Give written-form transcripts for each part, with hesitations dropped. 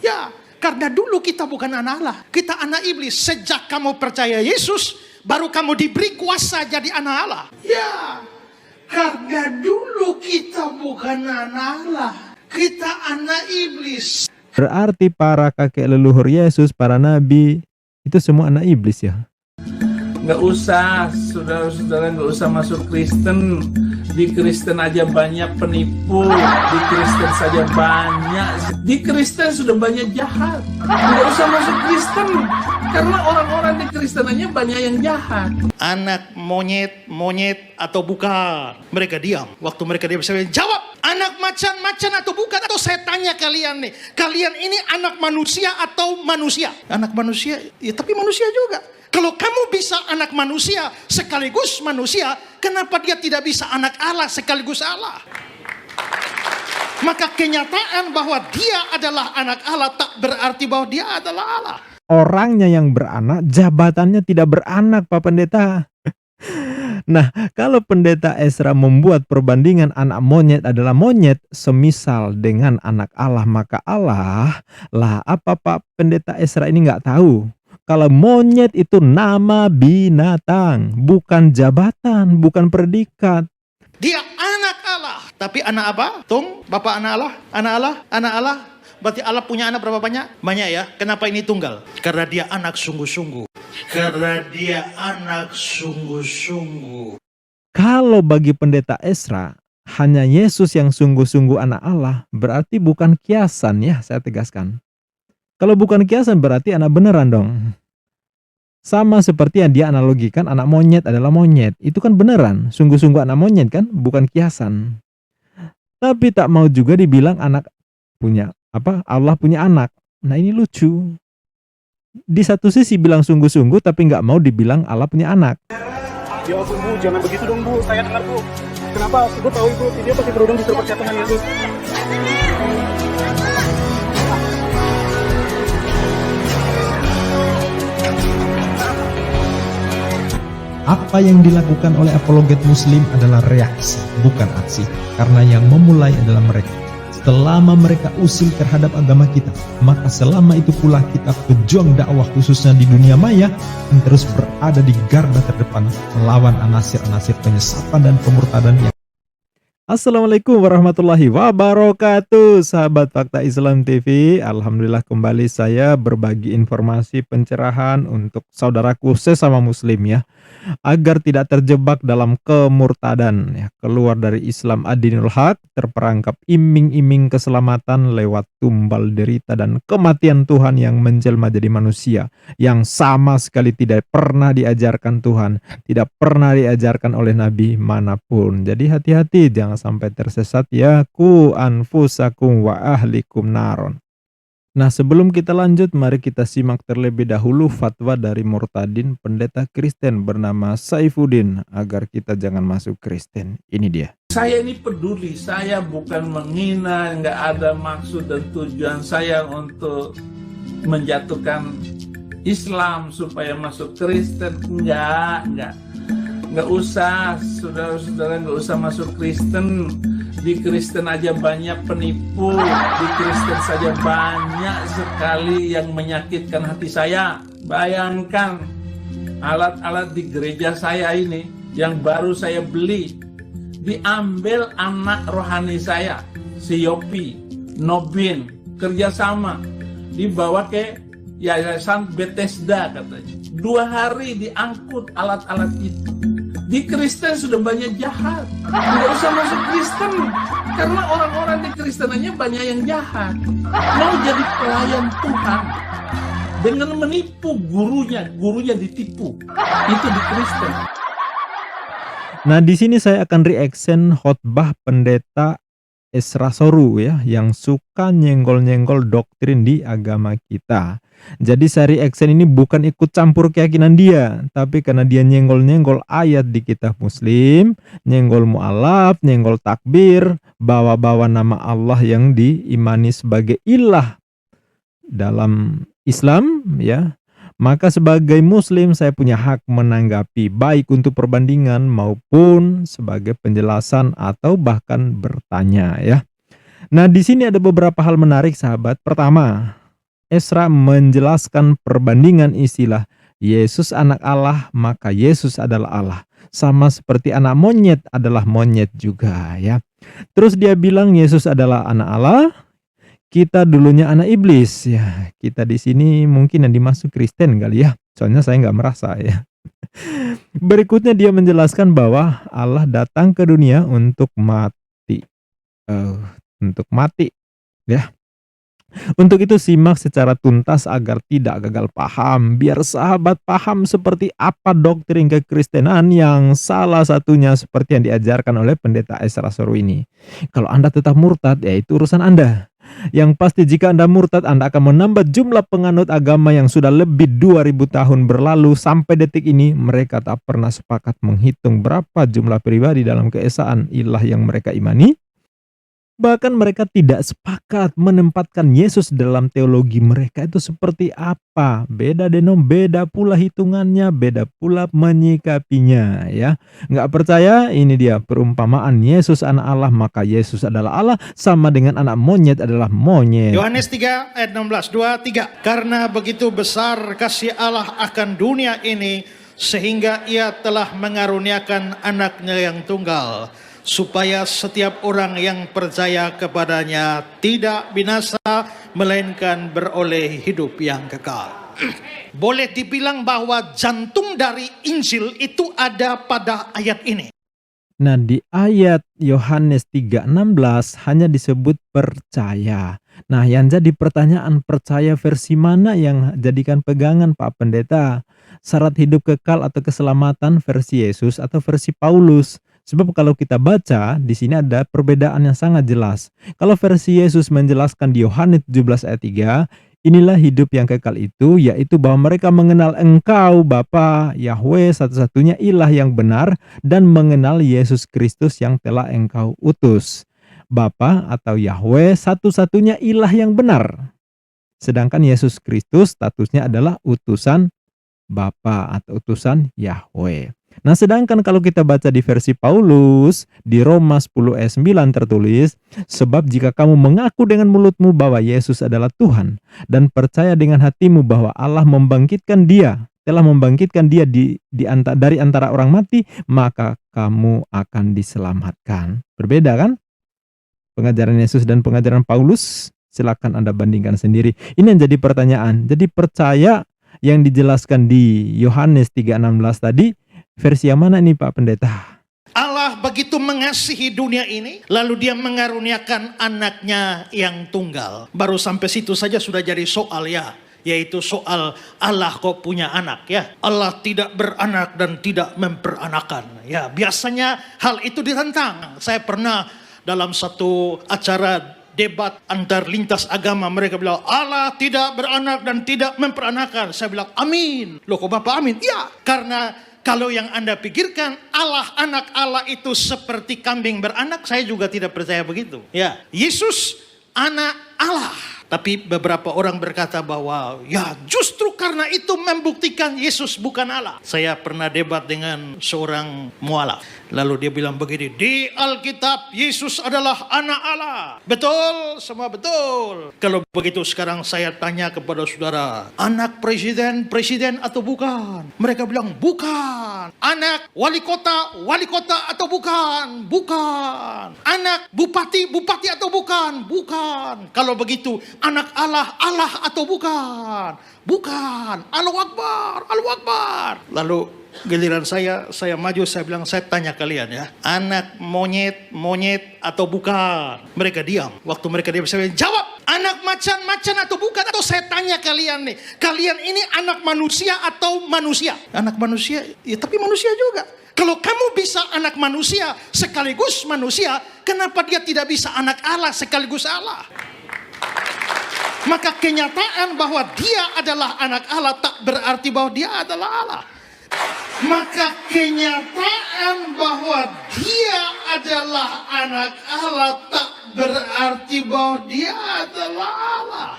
Ya, karena dulu kita bukan anak Allah, kita anak iblis. Sejak kamu percaya Yesus, baru kamu diberi kuasa jadi anak Allah. Ya, karena dulu kita bukan anak Allah, kita anak iblis. Berarti para kakek leluhur Yesus, para nabi, itu semua anak iblis ya? Nggak usah, saudara-saudara, nggak usah masuk Kristen. Di Kristen aja banyak penipu, di Kristen saja banyak, di Kristen sudah banyak jahat. Nggak usah masuk Kristen, karena orang-orang di Kristen aja banyak yang jahat. Anak monyet atau bukan? Mereka diam. Waktu mereka diam, saya jawab, anak macan atau bukan? Atau saya tanya kalian nih, kalian ini anak manusia atau manusia? Anak manusia, ya tapi manusia juga. Kalau kamu bisa anak manusia sekaligus manusia, kenapa dia tidak bisa anak Allah sekaligus Allah? Maka kenyataan bahwa dia adalah anak Allah tak berarti bahwa dia adalah Allah. Orangnya yang beranak, jabatannya tidak beranak, Pak Pendeta. Nah, kalau Pendeta Ezra membuat perbandingan anak monyet adalah monyet semisal dengan anak Allah, maka Allah lah apa Pak Pendeta Ezra ini nggak tahu? Kalau monyet itu nama binatang, bukan jabatan, bukan predikat. Dia anak Allah. Tapi anak apa? Bapak anak Allah? Anak Allah? Berarti Allah punya anak berapa banyak? Banyak ya. Kenapa ini tunggal? Karena dia anak sungguh-sungguh. Kalau bagi Pendeta Ezra, hanya Yesus yang sungguh-sungguh anak Allah, berarti bukan kiasan ya, saya tegaskan. Kalau bukan kiasan berarti anak beneran dong. Sama seperti yang dia analogikan anak monyet adalah monyet. Itu kan beneran, sungguh-sungguh anak monyet kan, bukan kiasan. Tapi tak mau juga dibilang anak punya Allah punya anak. Nah ini lucu. Di satu sisi bilang sungguh-sungguh tapi nggak mau dibilang Allah punya anak. Ya ampun Bu, jangan begitu dong Bu, saya dengar Bu. Kenapa? Ibu tahu Ibu, dia pasti berundung justru percaya Tuhan Yesus. Apa yang dilakukan oleh apologet muslim adalah reaksi, bukan aksi. Karena yang memulai adalah mereka. Selama mereka usil terhadap agama kita, maka selama itu pula kita pejuang dakwah khususnya di dunia maya yang terus berada di garda terdepan melawan anasir-anasir penyesapan dan pemurtadan yang Assalamualaikum warahmatullahi wabarakatuh, sahabat Fakta Islam TV. Alhamdulillah kembali saya berbagi informasi pencerahan untuk saudaraku sesama muslim ya, agar tidak terjebak dalam kemurtadan ya, keluar dari Islam ad-dinul haq, terperangkap iming-iming keselamatan lewat tumbal derita dan kematian Tuhan yang menjelma jadi manusia yang sama sekali tidak pernah diajarkan Tuhan, tidak pernah diajarkan oleh nabi manapun. Jadi hati-hati jangan sampai tersesat ya, ku anfusakum wa ahlikum naron. Nah, sebelum kita lanjut, mari kita simak terlebih dahulu fatwa dari murtadin pendeta Kristen bernama Saifuddin agar kita jangan masuk Kristen. Ini dia. Saya ini peduli, saya bukan menghina, nggak ada maksud dan tujuan saya untuk menjatuhkan Islam supaya masuk Kristen, enggak. Nggak usah, saudara-saudara, nggak usah masuk Kristen. Di Kristen aja banyak penipu, di Kristen saja banyak sekali yang menyakitkan hati saya. Bayangkan alat-alat di gereja saya ini yang baru saya beli, diambil anak rohani saya, si Yopi, Nobin, kerjasama, dibawa ke Yayasan Bethesda katanya. 2 hari diangkut alat-alat itu. Di Kristen sudah banyak jahat. Nggak usah masuk Kristen, karena orang-orang di Kristen aja banyak yang jahat. Mau jadi pelayan Tuhan dengan menipu gurunya ditipu. Itu di Kristen. Nah, di sini saya akan reaction khotbah pendeta Ezra Soru ya, yang suka nyenggol-nyenggol doktrin di agama kita. Jadi saya reaction ini bukan ikut campur keyakinan dia, tapi karena dia nyenggol-nyenggol ayat di kitab muslim, nyenggol mu'alaf, nyenggol takbir, bawa-bawa nama Allah yang diimani sebagai ilah dalam Islam ya. Maka sebagai muslim saya punya hak menanggapi, baik untuk perbandingan maupun sebagai penjelasan atau bahkan bertanya ya. Nah, di sini ada beberapa hal menarik sahabat. Pertama, Ezra menjelaskan perbandingan istilah Yesus anak Allah, maka Yesus adalah Allah. Sama seperti anak monyet adalah monyet juga ya. Terus dia bilang Yesus adalah anak Allah, kita dulunya anak iblis ya. Kita di sini mungkin yang dimaksud Kristen kali ya. Soalnya saya nggak merasa ya. Berikutnya dia menjelaskan bahwa Allah datang ke dunia untuk mati. Untuk mati ya. Untuk itu simak secara tuntas agar tidak gagal paham, biar sahabat paham seperti apa doktrin kekristenan yang salah satunya seperti yang diajarkan oleh pendeta Ezra Soru ini. Kalau Anda tetap murtad, ya itu urusan Anda. Yang pasti jika Anda murtad, Anda akan menambah jumlah penganut agama yang sudah lebih 2000 tahun berlalu. Sampai detik ini mereka tak pernah sepakat menghitung berapa jumlah pribadi dalam keesaan ilah yang mereka imani. Bahkan mereka tidak sepakat menempatkan Yesus dalam teologi mereka itu seperti apa. Beda denom, beda pula hitungannya, beda pula menyikapinya ya. Nggak percaya? Ini dia perumpamaan Yesus anak Allah, maka Yesus adalah Allah, sama dengan anak monyet adalah monyet. Yohanes 3 ayat 16, 2, 3. Karena begitu besar kasih Allah akan dunia ini, sehingga ia telah mengaruniakan anaknya yang tunggal, supaya setiap orang yang percaya kepadanya tidak binasa, melainkan beroleh hidup yang kekal. Boleh dibilang bahwa jantung dari Injil itu ada pada ayat ini. Nah, di ayat Yohanes 3:16 hanya disebut percaya. Nah, yang jadi pertanyaan, percaya versi mana yang jadikan pegangan Pak Pendeta? Syarat hidup kekal atau keselamatan versi Yesus atau versi Paulus? Sebab kalau kita baca, di sini ada perbedaan yang sangat jelas. Kalau versi Yesus menjelaskan di Yohanes 17 ayat 3, inilah hidup yang kekal itu, yaitu bahwa mereka mengenal Engkau, Bapa, Yahweh, satu-satunya ilah yang benar, dan mengenal Yesus Kristus yang telah Engkau utus. Bapa atau Yahweh, satu-satunya ilah yang benar. Sedangkan Yesus Kristus statusnya adalah utusan Bapa atau utusan Yahweh. Nah, sedangkan kalau kita baca di versi Paulus, di Roma 10 ayat 9 tertulis, sebab jika kamu mengaku dengan mulutmu bahwa Yesus adalah Tuhan, dan percaya dengan hatimu bahwa Allah telah membangkitkan dia dari antara orang mati, maka kamu akan diselamatkan. Berbeda kan? Pengajaran Yesus dan pengajaran Paulus, silakan Anda bandingkan sendiri. Ini yang jadi pertanyaan. Jadi percaya yang dijelaskan di Yohanes 3:16 tadi, versi yang mana nih Pak Pendeta? Allah begitu mengasihi dunia ini, lalu dia mengaruniakan anaknya yang tunggal. Baru sampai situ saja sudah jadi soal ya, yaitu soal Allah kok punya anak ya. Allah tidak beranak dan tidak memperanakan. Ya, biasanya hal itu ditentang. Saya pernah dalam satu acara debat antar lintas agama, mereka bilang Allah tidak beranak dan tidak memperanakan. Saya bilang amin. Loh kok Bapak amin? Ya, karena kalau yang Anda pikirkan anak Allah itu seperti kambing beranak, saya juga tidak percaya begitu. Ya, Yesus anak Allah. Tapi beberapa orang berkata bahwa ya justru karena itu membuktikan Yesus bukan Allah. Saya pernah debat dengan seorang mualaf. Lalu dia bilang begini, di Alkitab Yesus adalah anak Allah. Betul, semua betul. Kalau begitu sekarang saya tanya kepada saudara, anak presiden atau bukan? Mereka bilang bukan. Anak wali kota atau bukan? Bukan. Anak bupati atau bukan? Bukan. Kalau begitu anak Allah atau bukan? Bukan. Allahu Akbar. Lalu giliran saya maju, saya bilang, saya tanya kalian ya, anak monyet atau bukan? Mereka diam. Waktu mereka diam, saya bilang, jawab, anak macan atau bukan? Atau saya tanya kalian nih, kalian ini anak manusia atau manusia? Anak manusia, ya tapi manusia juga. Kalau kamu bisa anak manusia sekaligus manusia, kenapa dia tidak bisa anak Allah sekaligus Allah? Maka kenyataan bahwa dia adalah anak Allah tak berarti bahwa dia adalah Allah. Maka kenyataan bahwa dia adalah anak Allah tak berarti bahwa dia adalah Allah.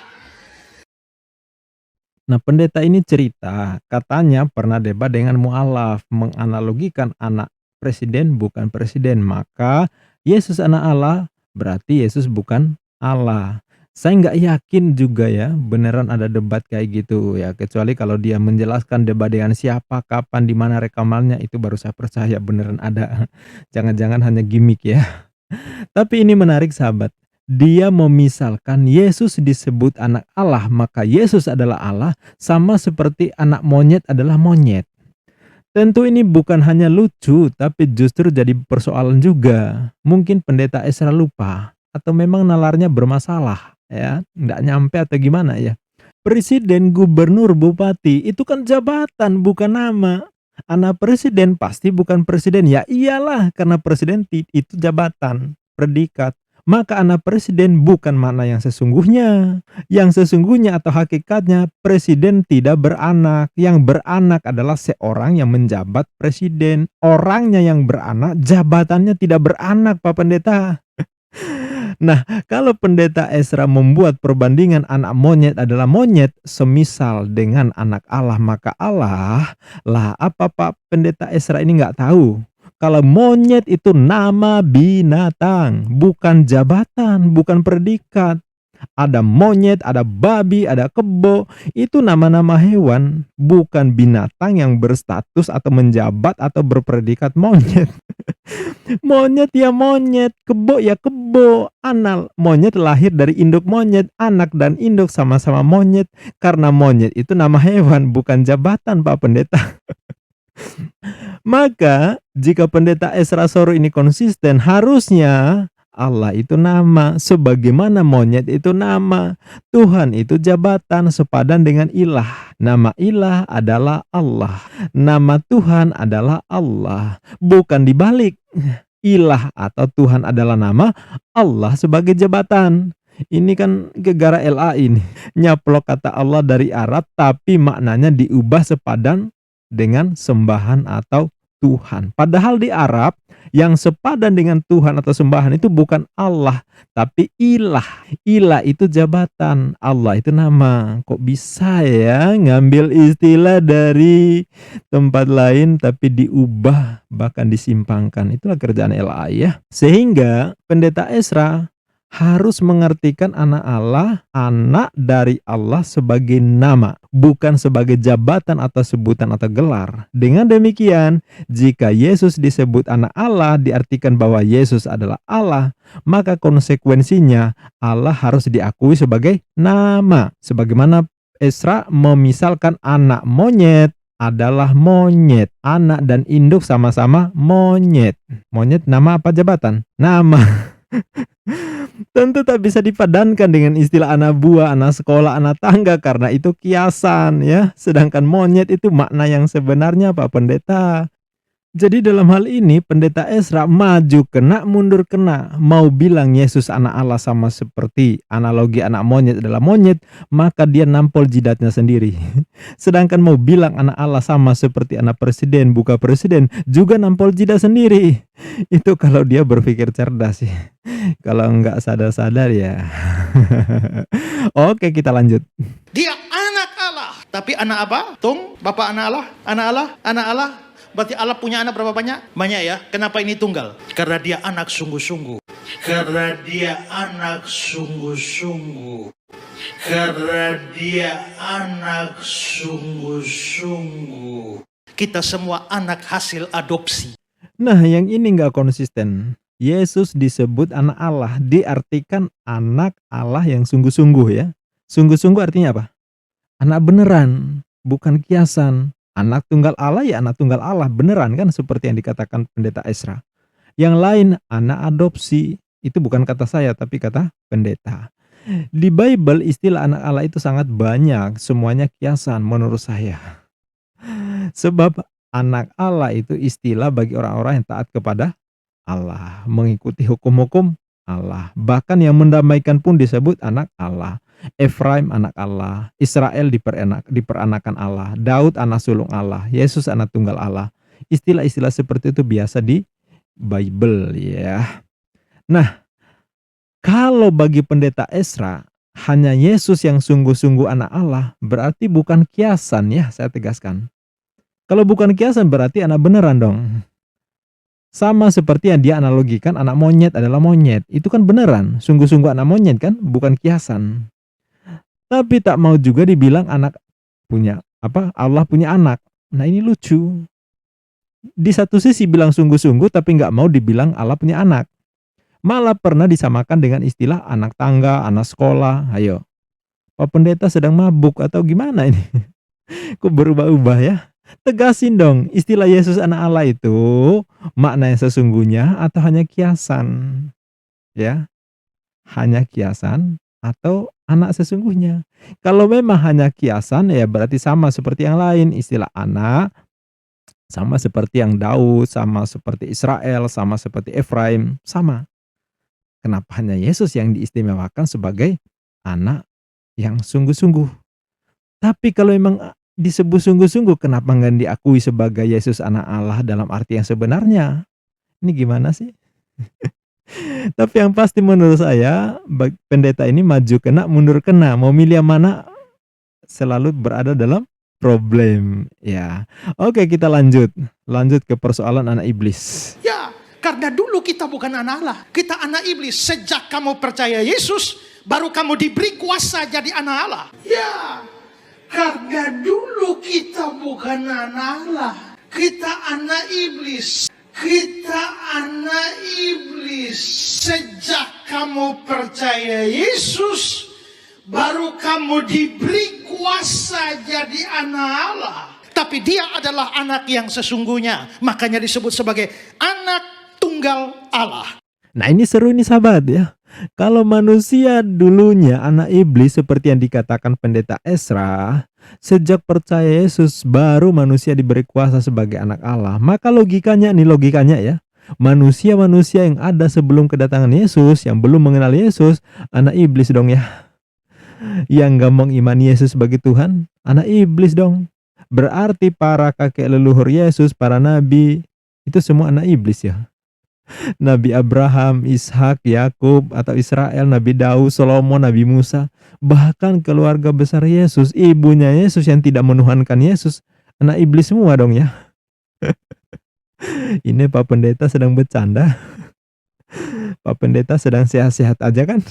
Nah, pendeta ini cerita, katanya pernah debat dengan mualaf, menganalogikan anak presiden bukan presiden. Maka Yesus anak Allah, berarti Yesus bukan Allah. Saya nggak yakin juga ya beneran ada debat kayak gitu ya, kecuali kalau dia menjelaskan debat dengan siapa, kapan, di mana rekamannya, itu baru saya percaya beneran ada. Jangan-jangan hanya gimik ya. Tapi ini menarik sahabat. Dia memisalkan Yesus disebut anak Allah, maka Yesus adalah Allah, sama seperti anak monyet adalah monyet. Tentu ini bukan hanya lucu, tapi justru jadi persoalan juga. Mungkin pendeta Esra lupa, atau memang nalarnya bermasalah, ya, nggak nyampe atau gimana ya. Presiden, gubernur, bupati, itu kan jabatan, bukan nama. Anak presiden pasti bukan presiden, ya iyalah, karena presiden itu jabatan, predikat. Maka anak presiden bukan makna yang sesungguhnya. Yang sesungguhnya atau hakikatnya, presiden tidak beranak. Yang beranak adalah seorang yang menjabat presiden. Orangnya yang beranak, jabatannya tidak beranak, Pak Pendeta. Nah, kalau pendeta Esra membuat perbandingan anak monyet adalah monyet, semisal dengan anak Allah, maka Allah lah, apa Pak Pendeta Esra ini nggak tahu? Kalau monyet itu nama binatang, bukan jabatan, bukan predikat. Ada monyet, ada babi, ada kebo, itu nama-nama hewan, bukan binatang yang berstatus atau menjabat atau berpredikat monyet. Monyet ya monyet, kebo ya kebo. Monyet lahir dari induk monyet, anak dan induk sama-sama monyet. Karena monyet itu nama hewan, bukan jabatan Pak Pendeta. Maka jika pendeta Esra Soro ini konsisten, harusnya Allah itu nama, sebagaimana monyet itu nama, Tuhan itu jabatan sepadan dengan ilah. Nama ilah adalah Allah, nama Tuhan adalah Allah, bukan dibalik. Ilah atau Tuhan adalah nama, Allah sebagai jabatan. Ini kan gegara LA ini, nyaplok kata Allah dari Arab tapi maknanya diubah sepadan dengan sembahan atau Tuhan. Padahal di Arab yang sepadan dengan Tuhan atau sembahan itu bukan Allah, tapi ilah. Ilah itu jabatan, Allah itu nama. Kok bisa ya ngambil istilah dari tempat lain tapi diubah, bahkan disimpangkan. Itulah kerjaan LA ya. Sehingga pendeta Esra harus mengartikan anak Allah, anak dari Allah sebagai nama, bukan sebagai jabatan atau sebutan atau gelar. Dengan demikian, jika Yesus disebut anak Allah, diartikan bahwa Yesus adalah Allah, maka konsekuensinya Allah harus diakui sebagai nama. Sebagaimana Esra memisalkan anak monyet adalah monyet. Anak dan induk sama-sama monyet. Monyet nama apa jabatan? Nama. Tentu tak bisa dipadankan dengan istilah anak buah, anak sekolah, anak tangga, karena itu kiasan ya. Sedangkan monyet itu makna yang sebenarnya Pak Pendeta. Jadi dalam hal ini pendeta Esra maju kena, mundur kena. Mau bilang Yesus anak Allah sama seperti analogi anak monyet adalah monyet, maka dia nampol jidatnya sendiri. Sedangkan mau bilang anak Allah sama seperti anak presiden, bukan presiden, juga nampol jidat sendiri. Itu kalau dia berpikir cerdas sih. Kalau enggak sadar-sadar ya. Oke, kita lanjut. Dia anak Allah. Tapi anak apa? Tung, Bapak anak Allah? Anak Allah? Anak Allah? Berarti Allah punya anak berapa banyak? Banyak ya. Kenapa ini tunggal? Karena dia anak sungguh-sungguh. Karena dia anak sungguh-sungguh. Karena dia anak sungguh-sungguh. Kita semua anak hasil adopsi. Nah, yang ini nggak konsisten. Yesus disebut anak Allah, diartikan anak Allah yang sungguh-sungguh ya. Sungguh-sungguh artinya apa? Anak beneran, bukan kiasan. Anak tunggal Allah ya anak tunggal Allah, beneran kan seperti yang dikatakan pendeta Esra. Yang lain anak adopsi, itu bukan kata saya tapi kata pendeta. Di Bible istilah anak Allah itu sangat banyak, semuanya kiasan menurut saya. Sebab anak Allah itu istilah bagi orang-orang yang taat kepada Allah, mengikuti hukum-hukum Allah. Bahkan yang mendamaikan pun disebut anak Allah. Efraim anak Allah, Israel diperanakan Allah, Daud anak sulung Allah, Yesus anak tunggal Allah. Istilah-istilah seperti itu biasa di Bible ya. Nah, kalau bagi pendeta Esra hanya Yesus yang sungguh-sungguh anak Allah, berarti bukan kiasan ya, saya tegaskan. Kalau bukan kiasan berarti anak beneran dong. Sama seperti yang dia analogikan anak monyet adalah monyet. Itu kan beneran, sungguh-sungguh anak monyet kan, bukan kiasan. Tapi tak mau juga dibilang Allah punya anak. Nah ini lucu. Di satu sisi bilang sungguh-sungguh tapi nggak mau dibilang Allah punya anak. Malah pernah disamakan dengan istilah anak tangga, anak sekolah. Ayo, Pak Pendeta sedang mabuk atau gimana ini? Kok berubah-ubah ya? Tegasin dong, istilah Yesus anak Allah itu makna yang sesungguhnya atau hanya kiasan? Ya, hanya kiasan atau anak sesungguhnya? Kalau memang hanya kiasan ya berarti sama seperti yang lain, istilah anak sama seperti yang Daud, sama seperti Israel, sama seperti Efraim, sama. Kenapa hanya Yesus yang diistimewakan sebagai anak yang sungguh-sungguh? Tapi kalau memang disebut sungguh-sungguh, kenapa nggak diakui sebagai Yesus anak Allah dalam arti yang sebenarnya? Ini gimana sih? Tapi yang pasti menurut saya, pendeta ini maju kena, mundur kena. Mau milih yang mana selalu berada dalam problem. Ya, oke kita lanjut ke persoalan anak iblis. Ya, karena dulu kita bukan anak Allah, kita anak iblis. Sejak kamu percaya Yesus, baru kamu diberi kuasa jadi anak Allah. Ya, karena dulu kita bukan anak Allah, kita anak iblis. Kita anak iblis. Sejak kamu percaya Yesus, baru kamu diberi kuasa jadi anak Allah. Tapi dia adalah anak yang sesungguhnya. Makanya disebut sebagai anak tunggal Allah. Nah ini seru ini sahabat ya. Kalau manusia dulunya anak iblis seperti yang dikatakan pendeta Ezra, sejak percaya Yesus baru manusia diberi kuasa sebagai anak Allah. Maka logikanya ya, manusia-manusia yang ada sebelum kedatangan Yesus, yang belum mengenal Yesus, anak iblis dong ya. Yang gak mengimani Yesus sebagai Tuhan, anak iblis dong. Berarti para kakek leluhur Yesus, para nabi, itu semua anak iblis ya. Nabi Abraham, Ishak, Yakub atau Israel, Nabi Daud, Salomo, Nabi Musa, bahkan keluarga besar Yesus, ibunya Yesus yang tidak menuhankan Yesus, anak iblis semua dong ya. Ini Pak Pendeta sedang bercanda. Pak Pendeta sedang sehat-sehat aja kan?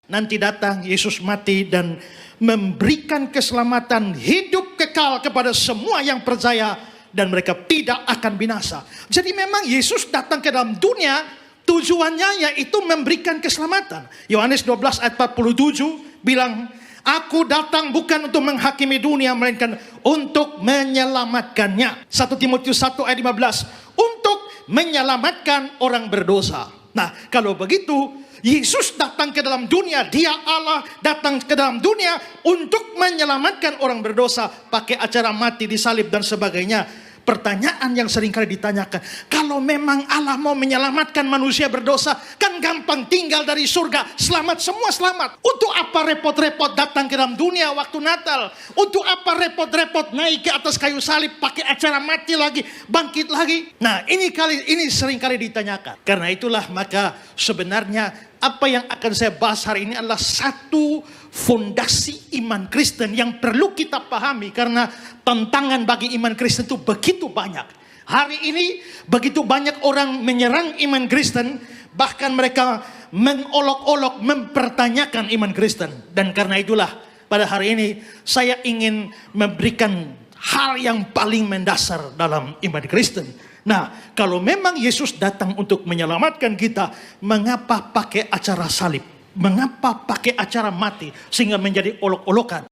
Nanti datang Yesus mati dan memberikan keselamatan hidup kekal kepada semua yang percaya, dan mereka tidak akan binasa. Jadi memang Yesus datang ke dalam dunia, tujuannya yaitu memberikan keselamatan. Yohanes 12 ayat 47 bilang, Aku datang bukan untuk menghakimi dunia, melainkan untuk menyelamatkannya. 1 Timotius 1 ayat 15, untuk menyelamatkan orang berdosa. Nah, kalau begitu, Yesus datang ke dalam dunia, dia Allah datang ke dalam dunia untuk menyelamatkan orang berdosa, pakai acara mati, disalib dan sebagainya. Pertanyaan yang seringkali ditanyakan, kalau memang Allah mau menyelamatkan manusia berdosa, kan gampang tinggal dari surga, selamat semua selamat. Untuk apa repot-repot datang ke dalam dunia waktu Natal? Untuk apa repot-repot naik ke atas kayu salib, pakai acara mati lagi, bangkit lagi? Nah, ini seringkali ditanyakan. Karena itulah maka sebenarnya apa yang akan saya bahas hari ini adalah satu fondasi iman Kristen yang perlu kita pahami, karena tantangan bagi iman Kristen itu begitu banyak. Hari ini begitu banyak orang menyerang iman Kristen, bahkan mereka mengolok-olok mempertanyakan iman Kristen. Dan karena itulah pada hari ini saya ingin memberikan hal yang paling mendasar dalam iman Kristen. Nah, kalau memang Yesus datang untuk menyelamatkan kita, mengapa pakai acara salib? Mengapa pakai acara mati sehingga menjadi olok-olokan?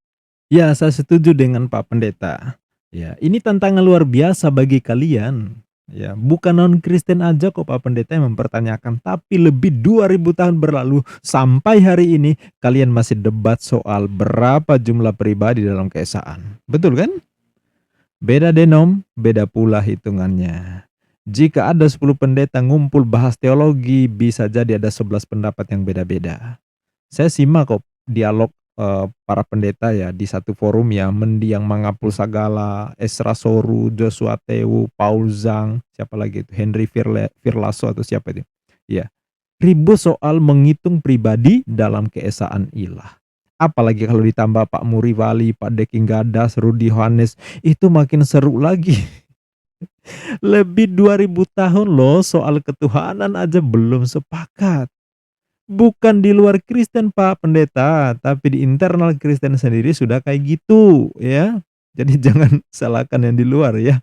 Ya, saya setuju dengan Pak Pendeta. Ya, ini tantangan luar biasa bagi kalian. Ya, bukan non-Kristen aja kok Pak Pendeta yang mempertanyakan, tapi lebih 2000 tahun berlalu sampai hari ini kalian masih debat soal berapa jumlah pribadi dalam keesaan. Betul kan? Beda denom, beda pula hitungannya. Jika ada 10 pendeta ngumpul bahas teologi, bisa jadi ada 11 pendapat yang beda-beda. Saya simak kok dialog para pendeta ya di satu forum ya, Mendiang Mangapul Sagala, Esra Soru, Joshua Tewu, Paul Zhang, siapa lagi itu, Henry Firlaso atau siapa itu. Ya, ribut soal menghitung pribadi dalam keesaan ilah. Apalagi kalau ditambah Pak Muri Wali, Pak Deking Gadas, Rudi Yohanes, itu makin seru lagi. Lebih 2000 tahun loh, soal ketuhanan aja belum sepakat. Bukan di luar Kristen Pak Pendeta, tapi di internal Kristen sendiri sudah kayak gitu ya. Jadi jangan salahkan yang di luar ya.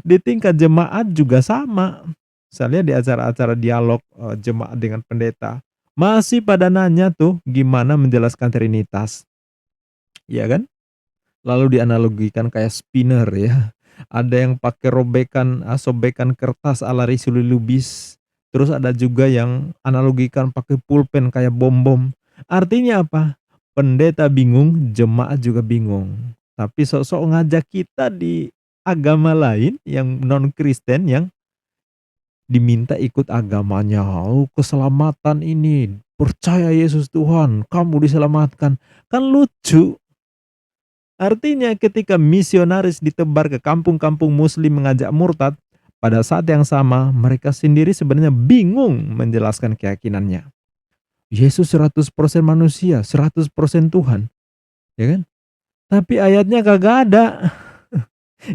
Di tingkat jemaat juga sama. Saya lihat di acara-acara dialog jemaat dengan pendeta, masih pada nanya tuh gimana menjelaskan Trinitas. Ya kan? Lalu dianalogikan kayak spinner ya. Ada yang pakai sobekan kertas ala Risuli Lubis. Terus ada juga yang analogikan pakai pulpen kayak bom-bom. Artinya apa? Pendeta bingung, jemaat juga bingung. Tapi sok-sok ngajak kita di agama lain yang non-Kristen yang diminta ikut agamanya. Oh, keselamatan ini, percaya Yesus Tuhan, kamu diselamatkan. Kan lucu. Artinya ketika misionaris ditebar ke kampung-kampung muslim mengajak murtad, pada saat yang sama mereka sendiri sebenarnya bingung menjelaskan keyakinannya. Yesus 100% manusia, 100% Tuhan. Ya kan? Tapi ayatnya kagak ada.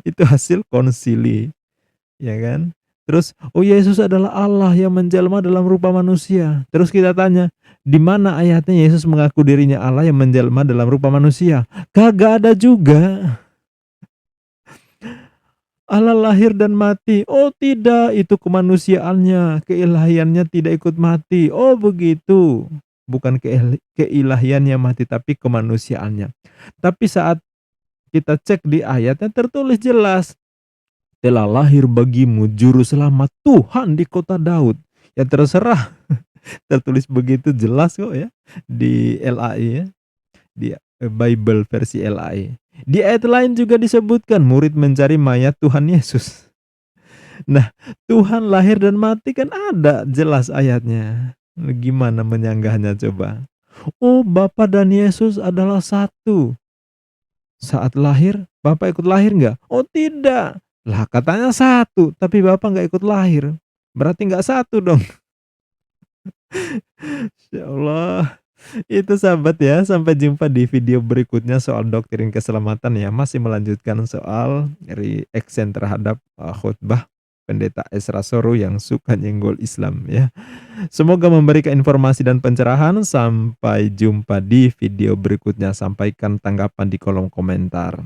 Itu hasil konsili. Ya kan? Terus, oh Yesus adalah Allah yang menjelma dalam rupa manusia. Terus kita tanya, di mana ayatnya Yesus mengaku dirinya Allah yang menjelma dalam rupa manusia? Kagak ada juga. Allah lahir dan mati. Oh tidak, itu kemanusiaannya, keilahiannya tidak ikut mati. Oh begitu. Bukan keilahiannya mati, tapi kemanusiaannya. Tapi saat kita cek di ayatnya tertulis jelas, telah lahir bagimu juru selamat Tuhan di kota Daud. Ya terserah. Tertulis begitu jelas kok ya di LAI ya. Di Bible versi LAI. Di ayat lain juga disebutkan murid mencari mayat Tuhan Yesus. Nah, Tuhan lahir dan mati kan ada jelas ayatnya. Gimana menyanggahnya coba? Oh, Bapa dan Yesus adalah satu. Saat lahir, Bapak ikut lahir nggak? Oh tidak. Lah katanya satu, tapi Bapak nggak ikut lahir. Berarti nggak satu dong. Ya Allah. Itu sahabat ya, sampai jumpa di video berikutnya soal doktrin keselamatan ya. Masih melanjutkan soal reaction terhadap khutbah Pendeta Ezra Soru yang suka nyenggol Islam ya. Semoga memberikan informasi dan pencerahan. Sampai jumpa di video berikutnya. Sampaikan tanggapan di kolom komentar.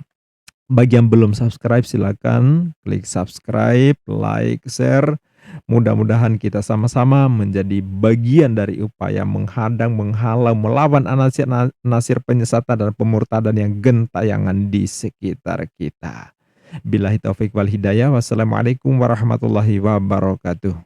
Bagi yang belum subscribe silakan klik subscribe, like, share. Mudah-mudahan kita sama-sama menjadi bagian dari upaya menghadang, menghalau, melawan anasir penyesatan dan pemurtadan yang gentayangan di sekitar kita. Billahi taufik wal hidayah. Wassalamualaikum warahmatullahi wabarakatuh.